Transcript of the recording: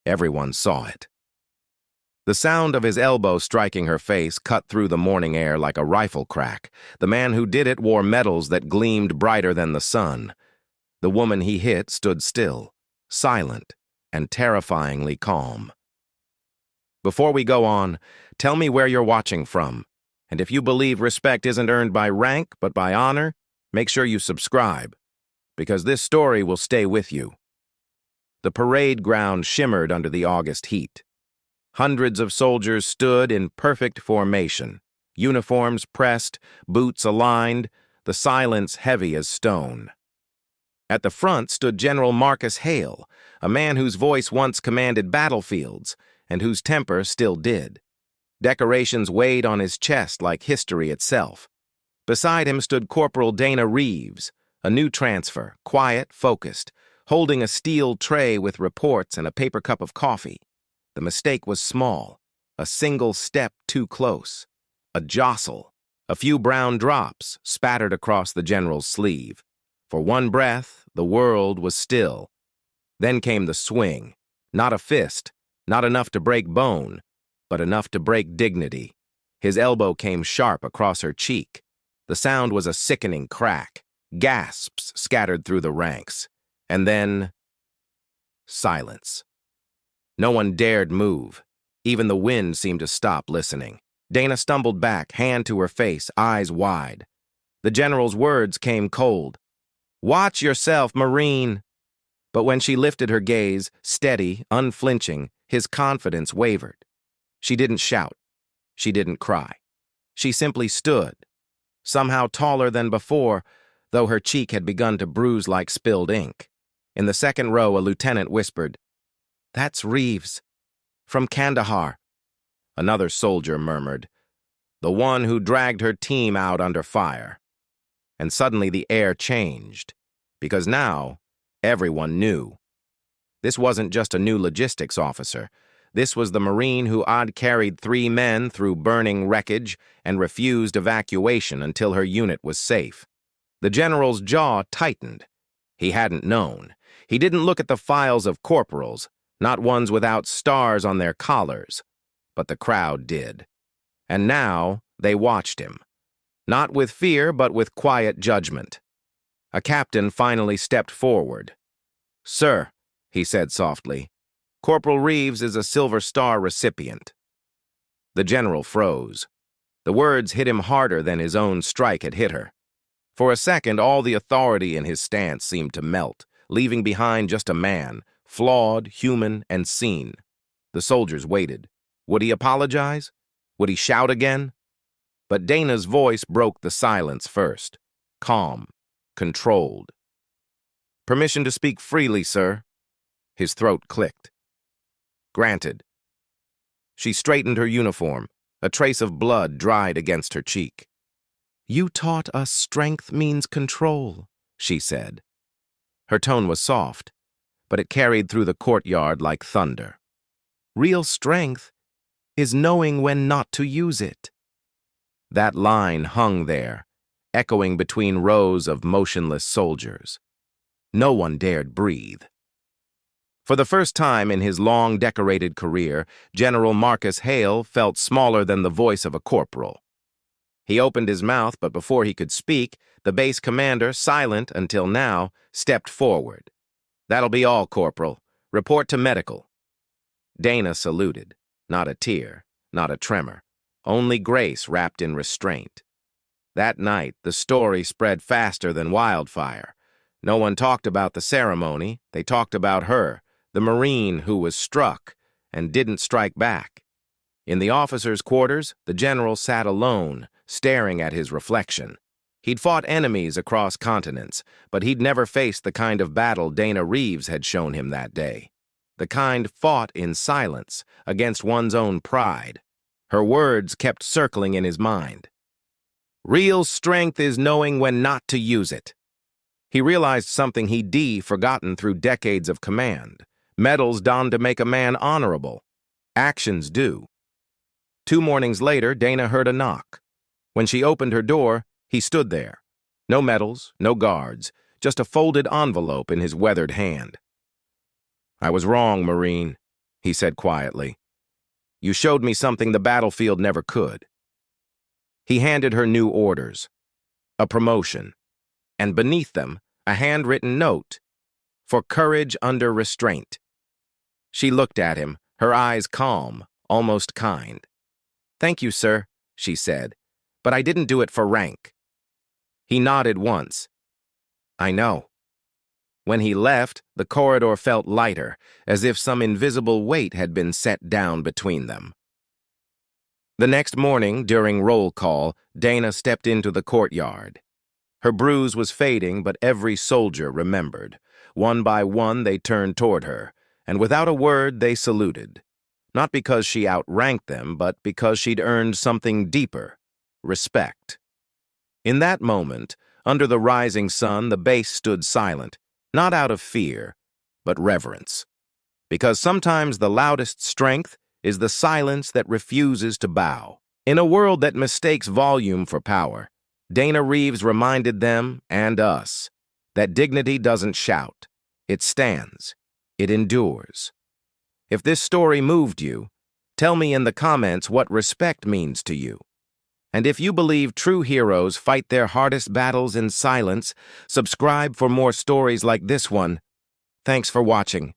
Everyone saw it. The sound of his elbow striking her face cut through the morning air like a rifle crack. The man who did it wore medals that gleamed brighter than the sun. The woman he hit stood still, silent, and terrifyingly calm. Before we go on, tell me where you're watching from. And if you believe respect isn't earned by rank but by honor, make sure you subscribe, because this story will stay with you. The parade ground shimmered under the August heat. Hundreds of soldiers stood in perfect formation, uniforms pressed, boots aligned, the silence heavy as stone. At the front stood General Marcus Hale, a man whose voice once commanded battlefields and whose temper still did. Decorations weighed on his chest like history itself. Beside him stood Corporal Dana Reeves, a new transfer, quiet, focused, holding a steel tray with reports and a paper cup of coffee. The mistake was small, a single step too close, a jostle, a few brown drops spattered across the general's sleeve. For one breath, the world was still. Then came the swing, not a fist, not enough to break bone, but enough to break dignity. His elbow came sharp across her cheek. The sound was a sickening crack. Gasps scattered through the ranks. And then, silence. No one dared move. Even the wind seemed to stop listening. Dana stumbled back, hand to her face, eyes wide. The general's words came cold. "Watch yourself, Marine." But when she lifted her gaze, steady, unflinching, his confidence wavered. She didn't shout. She didn't cry. She simply stood, somehow taller than before, though her cheek had begun to bruise like spilled ink. In the second row, a lieutenant whispered, "That's Reeves, from Kandahar." Another soldier murmured, "The one who dragged her team out under fire." And suddenly the air changed, because now everyone knew. This wasn't just a new logistics officer. This was the Marine who carried 3 men through burning wreckage and refused evacuation until her unit was safe. The general's jaw tightened. He hadn't known. He didn't look at the files of corporals, not ones without stars on their collars, but the crowd did. And now they watched him, not with fear but with quiet judgment. A captain finally stepped forward. "Sir," he said softly, "Corporal Reeves is a Silver Star recipient." The general froze. The words hit him harder than his own strike had hit her. For a second, all the authority in his stance seemed to melt, leaving behind just a man, flawed, human, and seen. The soldiers waited. Would he apologize? Would he shout again? But Dana's voice broke the silence first, calm, controlled. "Permission to speak freely, sir." His throat clicked. "Granted." She straightened her uniform, a trace of blood dried against her cheek. "You taught us strength means control," she said. Her tone was soft, but it carried through the courtyard like thunder. "Real strength is knowing when not to use it." That line hung there, echoing between rows of motionless soldiers. No one dared breathe. For the first time in his long, decorated career, General Marcus Hale felt smaller than the voice of a corporal. He opened his mouth, but before he could speak, the base commander, silent until now, stepped forward. "That'll be all, Corporal. Report to medical." Dana saluted. Not a tear, not a tremor. Only grace wrapped in restraint. That night, the story spread faster than wildfire. No one talked about the ceremony. They talked about her, the Marine who was struck and didn't strike back. In the officers' quarters, the general sat alone, staring at his reflection. He'd fought enemies across continents, but he'd never faced the kind of battle Dana Reeves had shown him that day. The kind fought in silence, against one's own pride. Her words kept circling in his mind. "Real strength is knowing when not to use it." He realized something he'd forgotten through decades of command. Medals donned to make a man honorable. Actions do. 2 mornings later, Dana heard a knock. When she opened her door, he stood there. No medals, no guards, just a folded envelope in his weathered hand. "I was wrong, Marine." he said quietly. You showed me something the battlefield never could. He handed her new orders, a promotion, and beneath them, a handwritten note, for courage under restraint. She looked at him, her eyes calm, almost kind. Thank you, sir, she said, but I didn't do it for rank. He nodded once. I know. When he left, the corridor felt lighter, as if some invisible weight had been set down between them. The next morning, during roll call, Dana stepped into the courtyard. Her bruise was fading, but every soldier remembered. One by one, they turned toward her, and without a word, they saluted. Not because she outranked them, but because she'd earned something deeper, respect. In that moment, under the rising sun, the base stood silent, not out of fear, but reverence. Because sometimes the loudest strength is the silence that refuses to bow. In a world that mistakes volume for power, Dana Reeves reminded them, and us, that dignity doesn't shout. It stands. It endures. If this story moved you, tell me in the comments what respect means to you. And if you believe true heroes fight their hardest battles in silence, subscribe for more stories like this one. Thanks for watching.